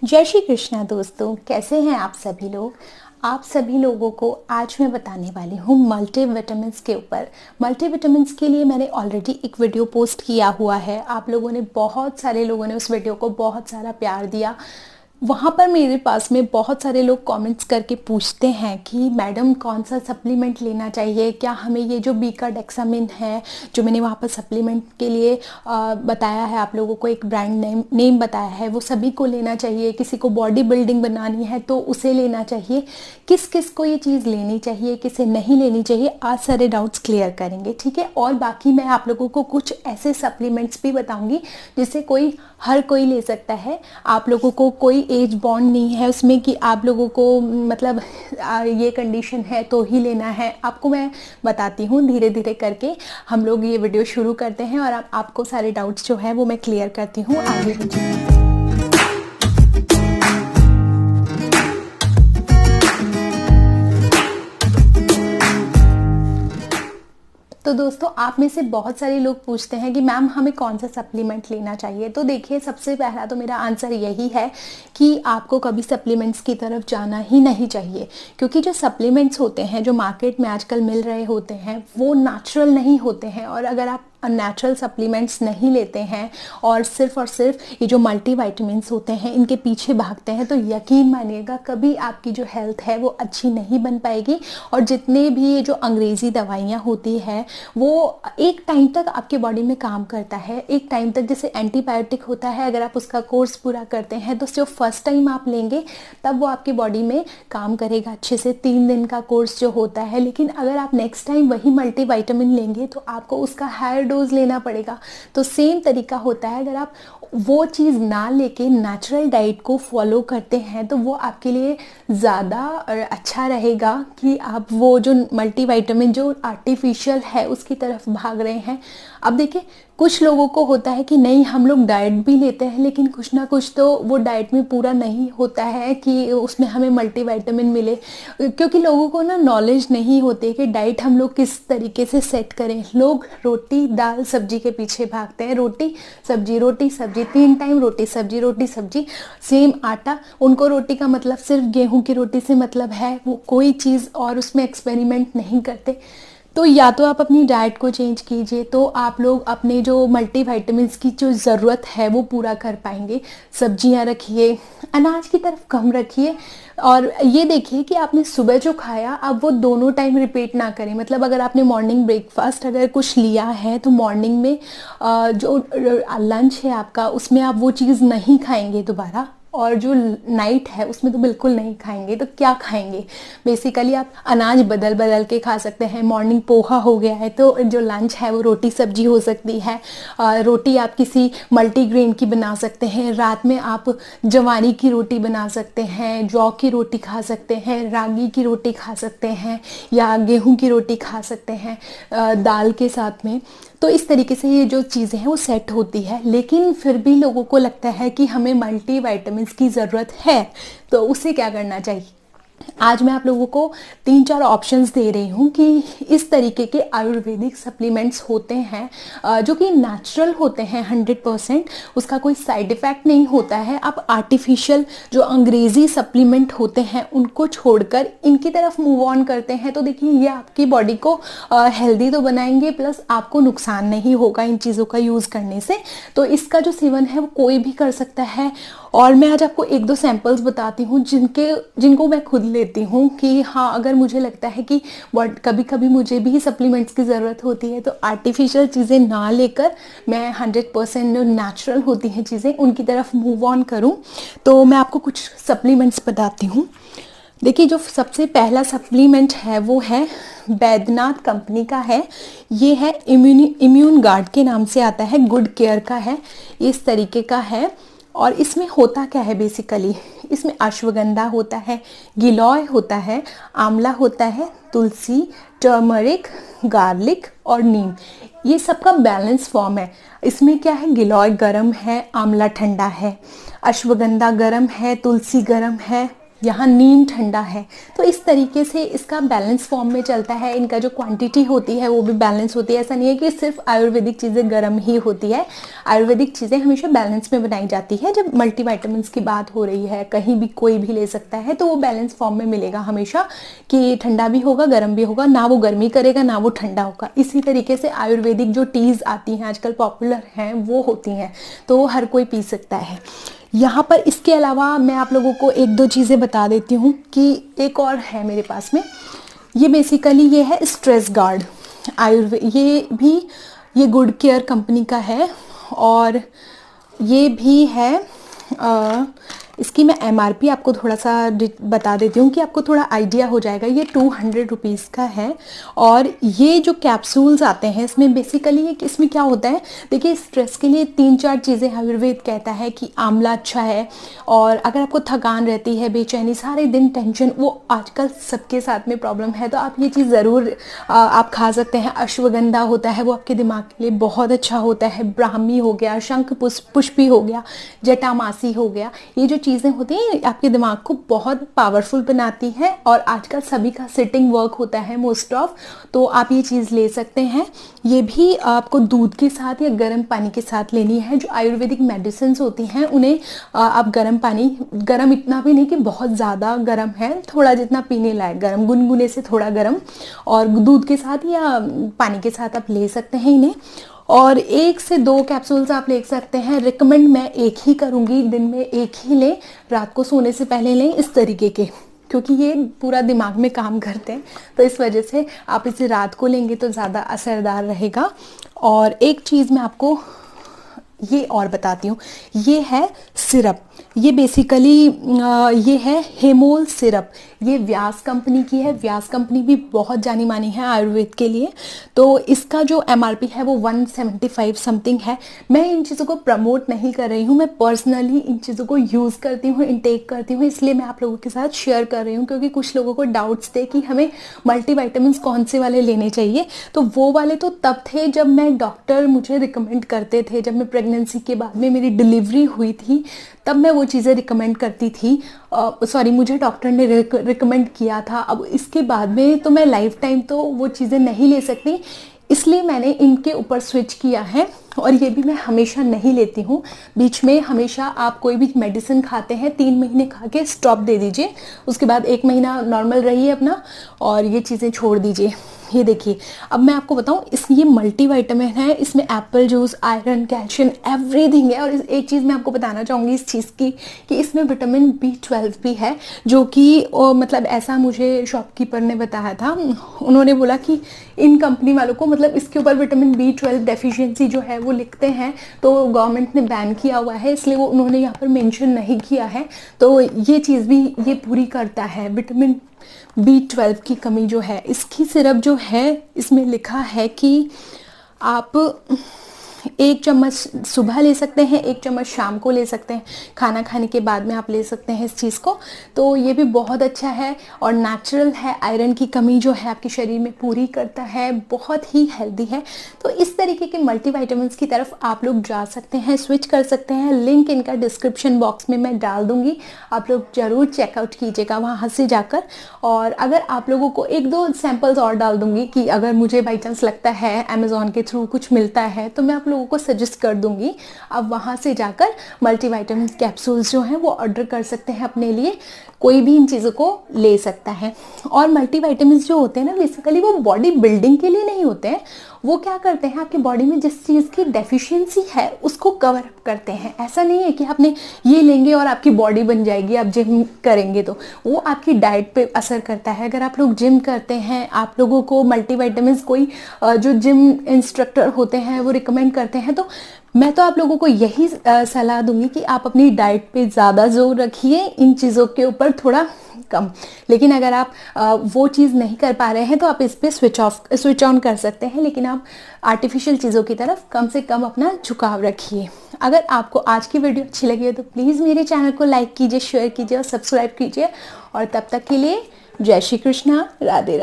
जय श्री कृष्णा दोस्तों, कैसे हैं आप सभी लोग। आप सभी लोगों को आज मैं बताने वाली हूँ मल्टीविटामिन्स के ऊपर। मल्टीविटामिन्स के लिए मैंने ऑलरेडी एक वीडियो पोस्ट किया हुआ है। आप लोगों ने, बहुत सारे लोगों ने उस वीडियो को बहुत सारा प्यार दिया। वहाँ पर मेरे पास में बहुत सारे लोग कमेंट्स करके पूछते हैं कि मैडम कौन सा सप्लीमेंट लेना चाहिए, क्या हमें ये जो बीकाडेक्सामिन है जो मैंने वहाँ पर सप्लीमेंट के लिए बताया है, आप लोगों को एक ब्रांड नेम बताया है, वो सभी को लेना चाहिए। किसी को बॉडी बिल्डिंग बनानी है तो उसे लेना चाहिए। किस किस को ये चीज़ लेनी चाहिए, किसे नहीं लेनी चाहिए, आज सारे डाउट्स क्लियर करेंगे, ठीक है। और बाकी मैं आप लोगों को कुछ ऐसे सप्लीमेंट्स भी बताऊंगी जिसे हर कोई ले सकता है। आप लोगों को कोई एज बॉन्ड नहीं है उसमें कि आप लोगों को मतलब ये कंडीशन है तो ही लेना है। आपको मैं बताती हूँ धीरे धीरे करके। हम लोग ये वीडियो शुरू करते हैं और आपको सारे डाउट्स जो है वो मैं क्लियर करती हूँ आगे वीडियो। तो दोस्तों, आप में से बहुत सारे लोग पूछते हैं कि मैम हमें कौन सा सप्लीमेंट लेना चाहिए। तो देखिए, सबसे पहला तो मेरा आंसर यही है कि आपको कभी सप्लीमेंट्स की तरफ जाना ही नहीं चाहिए, क्योंकि जो सप्लीमेंट्स होते हैं जो मार्केट में आजकल मिल रहे होते हैं वो नेचुरल नहीं होते हैं। और अगर आप नेचुरल सप्लीमेंट्स नहीं लेते हैं और सिर्फ ये जो मल्टीविटामिन्स होते हैं इनके पीछे भागते हैं, तो यकीन मानिएगा कभी आपकी जो हेल्थ है वो अच्छी नहीं बन पाएगी। और जितने भी ये जो अंग्रेज़ी दवाइयाँ होती है वो एक टाइम तक आपके बॉडी में काम करता है। एक टाइम तक, जैसे एंटीबायोटिक होता है, अगर आप उसका कोर्स पूरा करते हैं तो जो फर्स्ट टाइम आप लेंगे तब वो आपकी बॉडी में काम करेगा अच्छे से, 3 दिन का कोर्स जो होता है। लेकिन अगर आप नेक्स्ट टाइम वही मल्टीविटामिन लेंगे तो आपको उसका हायर डोज लेना पड़ेगा। तो सेम तरीका होता है, अगर आप वो चीज़ ना लेके नेचुरल डाइट को फॉलो करते हैं तो वो आपके लिए ज़्यादा अच्छा रहेगा कि आप वो जो मल्टीविटामिन जो आर्टिफिशियल है उसकी तरफ भाग रहे हैं। अब देखिए, कुछ लोगों को होता है कि नहीं, हम लोग डाइट भी लेते हैं लेकिन कुछ ना कुछ तो वो डाइट में पूरा नहीं होता है कि उसमें हमें मल्टीविटामिन मिले, क्योंकि लोगों को ना नॉलेज नहीं होती है कि डाइट हम लोग किस तरीके से सेट करें। लोग रोटी दाल सब्जी के पीछे भागते हैं, रोटी सब्जी 3 टाइम रोटी सब्जी सेम आटा। उनको रोटी का मतलब सिर्फ गेहूं की रोटी से मतलब है, वो कोई चीज़ और उसमें एक्सपेरिमेंट नहीं करते। तो या तो आप अपनी डाइट को चेंज कीजिए तो आप लोग अपने जो मल्टीविटामिन्स की जो ज़रूरत है वो पूरा कर पाएंगे। सब्जियां रखिए, अनाज की तरफ कम रखिए। और ये देखिए कि आपने सुबह जो खाया आप वो दोनों टाइम रिपीट ना करें। मतलब अगर आपने मॉर्निंग ब्रेकफास्ट अगर कुछ लिया है तो मॉर्निंग में जो लंच है आपका उसमें आप वो चीज़ नहीं खाएंगे दोबारा, और जो नाइट है उसमें तो बिल्कुल नहीं खाएंगे। तो क्या खाएंगे? बेसिकली आप अनाज बदल बदल के खा सकते हैं। मॉर्निंग पोहा हो गया है तो जो लंच है वो रोटी सब्जी हो सकती है। रोटी आप किसी मल्टीग्रेन की बना सकते हैं। रात में आप जवारी की रोटी बना सकते हैं, जौ की रोटी खा सकते हैं, रागी की रोटी खा सकते हैं, या गेहूं की रोटी खा सकते हैं दाल के साथ में। तो इस तरीके से ये जो चीज़ें हैं वो सेट होती है। लेकिन फिर भी लोगों को लगता है कि हमें मल्टीविटामिन्स की ज़रूरत है, तो उसे क्या करना चाहिए। आज मैं आप लोगों को 3-4 ऑप्शंस दे रही हूँ कि इस तरीके के आयुर्वेदिक सप्लीमेंट्स होते हैं जो कि नेचुरल होते हैं 100%। उसका कोई साइड इफ़ेक्ट नहीं होता है। आप आर्टिफिशियल जो अंग्रेज़ी सप्लीमेंट होते हैं उनको छोड़कर इनकी तरफ मूव ऑन करते हैं तो देखिए ये आपकी बॉडी को हेल्दी तो बनाएंगे, प्लस आपको नुकसान नहीं होगा इन चीज़ों का यूज़ करने से। तो इसका जो सेवन है वो कोई भी कर सकता है। और मैं आज आपको 1-2 सैंपल्स बताती हूँ जिनको मैं खुद लेती हूँ कि हाँ, अगर मुझे लगता है कि कभी कभी मुझे भी सप्लीमेंट्स की ज़रूरत होती है तो आर्टिफिशियल चीज़ें ना लेकर मैं 100% जो नेचुरल होती हैं चीज़ें उनकी तरफ मूव ऑन करूँ। तो मैं आपको कुछ सप्लीमेंट्स बताती हूँ। देखिए, जो सबसे पहला सप्लीमेंट है वो है बैद्यनाथ कंपनी का है। ये है इम्यून गार्ड के नाम से आता है, गुड केयर का है, इस तरीके का है। और इसमें होता क्या है, बेसिकली इसमें अश्वगंधा होता है, गिलोय होता है, आंवला होता है, तुलसी, टर्मरिक, गार्लिक और नीम। ये सबका बैलेंस फॉर्म है। इसमें क्या है, गिलोय गरम है, आंवला ठंडा है, अश्वगंधा गरम है, तुलसी गरम है, यहाँ नीम ठंडा है। तो इस तरीके से इसका बैलेंस फॉर्म में चलता है। इनका जो क्वांटिटी होती है वो भी बैलेंस होती है। ऐसा नहीं है कि सिर्फ आयुर्वेदिक चीज़ें गर्म ही होती है, आयुर्वेदिक चीज़ें हमेशा बैलेंस में बनाई जाती है। जब मल्टीविटामिन्स की बात हो रही है, कहीं भी कोई भी ले सकता है, तो वो बैलेंस फॉर्म में मिलेगा हमेशा, कि ठंडा भी होगा गर्म भी होगा, ना वो गर्मी करेगा ना वो ठंडा होगा। इसी तरीके से आयुर्वेदिक जो टीज़ आती हैं आजकल पॉपुलर हैं वो होती हैं, तो वो हर कोई पी सकता है। यहाँ पर इसके अलावा मैं आप लोगों को एक दो चीज़ें बता देती हूँ कि एक और है मेरे पास में। ये बेसिकली ये है स्ट्रेस गार्ड ये गुड केयर कंपनी का है, और ये भी है इसकी मैं MRP आपको थोड़ा सा बता देती हूँ कि आपको थोड़ा आइडिया हो जाएगा। ये 200 रुपीज़ का है, और ये जो कैप्सूल्स आते हैं इसमें बेसिकली इसमें क्या होता है, देखिए स्ट्रेस के लिए 3-4 चीज़ें आयुर्वेद कहता है कि आंवला अच्छा है, और अगर आपको थकान रहती है, बेचैनी, सारे दिन टेंशन, वो आजकल सबके साथ में प्रॉब्लम है, तो आप ये चीज़ ज़रूर आप खा सकते हैं। अश्वगंधा होता है वो आपके दिमाग के लिए बहुत अच्छा होता है। ब्राह्मी हो गया, शंख पुष्पी हो गया, जटामासी हो गया, ये जो चीज़ें होती हैं आपके दिमाग को बहुत पावरफुल बनाती हैं। और आजकल सभी का सिटिंग वर्क होता है मोस्ट ऑफ, तो आप ये चीज़ ले सकते हैं। ये भी आपको दूध के साथ या गर्म पानी के साथ लेनी है। जो आयुर्वेदिक मेडिसिन होती हैं उन्हें आप गर्म पानी, गर्म इतना भी नहीं कि बहुत ज़्यादा गर्म है, थोड़ा जितना पीने लायक गर्म, गुनगुने से थोड़ा गर्म, और दूध के साथ या पानी के साथ आप ले सकते हैं इन्हें। और 1 से 2 कैप्सूल्स आप ले सकते हैं। रिकमेंड मैं एक ही करूँगी, दिन में एक ही लें, रात को सोने से पहले लें, इस तरीके के, क्योंकि ये पूरा दिमाग में काम करते हैं, तो इस वजह से आप इसे रात को लेंगे तो ज़्यादा असरदार रहेगा। और एक चीज़ मैं आपको ये और बताती हूँ, ये है सिरप। ये बेसिकली ये है हेमोल सिरप। ये व्यास कंपनी की है। व्यास कंपनी भी बहुत जानी मानी है आयुर्वेद के लिए। तो इसका जो MRP है वो 175 समथिंग है। मैं इन चीज़ों को प्रमोट नहीं कर रही हूँ, मैं पर्सनली इन चीज़ों को यूज़ करती हूँ, इनटेक करती हूँ, इसलिए मैं आप लोगों के साथ शेयर कर रही हूँ। क्योंकि कुछ लोगों को डाउट्स थे कि हमें मल्टीविटामिन्स कौन से वाले लेने चाहिए, तो वो वाले तो तब थे जब मैं डॉक्टर मुझे रिकमेंड करते थे। जब मैं प्रेगनेंसी के बाद में मेरी डिलीवरी हुई थी तब मैं वो चीज़ें रिकमेंड करती थी। मुझे डॉक्टर ने रिकमेंड किया था। अब इसके बाद में तो मैं लाइफ टाइम तो वो चीज़ें नहीं ले सकती, इसलिए मैंने इनके ऊपर स्विच किया है। और ये भी मैं हमेशा नहीं लेती हूँ। बीच में हमेशा आप कोई भी मेडिसिन खाते हैं 3 महीने खा के स्टॉप दे दीजिए, उसके बाद 1 महीना नॉर्मल रहिए अपना, और ये चीज़ें छोड़ दीजिए। ये देखिए, अब मैं आपको बताऊं, ये मल्टीविटामिन है, इसमें Apple juice, iron, calcium, everything है। और एक चीज़ मैं आपको बताना चाहूँगी इस चीज़ की कि इसमें विटामिन B12 भी है, जो कि मतलब ऐसा मुझे शॉपकीपर ने बताया था। उन्होंने बोला कि इन कंपनी वालों को मतलब इसके ऊपर विटामिन B12 डेफिशिएंसी जो है वो लिखते हैं, तो गवर्नमेंट ने बैन किया हुआ है, इसलिए वो उन्होंने यहाँ पर मेंशन नहीं किया है। तो ये चीज़ भी ये पूरी करता है। विटामिन B12 की कमी जो है, इसकी सिरप जो है इसमें लिखा है कि आप 1 चम्मच सुबह ले सकते हैं, 1 चम्मच शाम को ले सकते हैं, खाना खाने के बाद में आप ले सकते हैं इस चीज़ को। तो ये भी बहुत अच्छा है और नेचुरल है। आयरन की कमी जो है आपके शरीर में पूरी करता है, बहुत ही हेल्दी है। तो इस तरीके के मल्टीविटामिन्स की तरफ आप लोग जा सकते हैं, स्विच कर सकते हैं। लिंक इनका डिस्क्रिप्शन बॉक्स में मैं डाल दूंगी, आप लोग ज़रूर चेकआउट कीजिएगा वहाँ से जाकर। और अगर आप लोगों को 1-2 सैम्पल्स और डाल दूंगी कि अगर मुझे बाई चांस लगता है अमेज़ॉन के थ्रू कुछ मिलता है तो मैं आप लोगों को सजेस्ट कर दूंगी। आप वहाँ से जाकर मल्टीविटामिन कैप्सूल्स जो हैं वो ऑर्डर कर सकते हैं अपने लिए, कोई भी इन चीज़ों को ले सकता है। और मल्टीविटामिन जो होते हैं ना, बेसिकली वो बॉडी बिल्डिंग के लिए नहीं होते हैं, वो क्या करते हैं आपकी बॉडी में जिस चीज़ की डेफिशिएंसी है उसको कवर अप करते हैं। ऐसा नहीं है कि आपने ये लेंगे और आपकी बॉडी बन जाएगी आप जिम करेंगे तो, वो आपकी डाइट पे असर करता है। अगर आप लोग जिम करते हैं, आप लोगों को मल्टीविटामिन कोई जो जिम इंस्ट्रक्टर होते हैं वो रिकमेंड करते हैं, तो मैं तो आप लोगों को यही सलाह दूंगी कि आप अपनी डाइट पे ज़्यादा जोर रखिए, इन चीज़ों के ऊपर थोड़ा कम। लेकिन अगर आप वो चीज़ नहीं कर पा रहे हैं तो आप इस पे स्विच ऑन कर सकते हैं, लेकिन आप आर्टिफिशियल चीज़ों की तरफ कम से कम अपना झुकाव रखिए। अगर आपको आज की वीडियो अच्छी लगी है तो प्लीज़ मेरे चैनल को लाइक कीजिए, शेयर कीजिए और सब्सक्राइब कीजिए। और तब तक के लिए जय श्री कृष्णा, राधे राधे।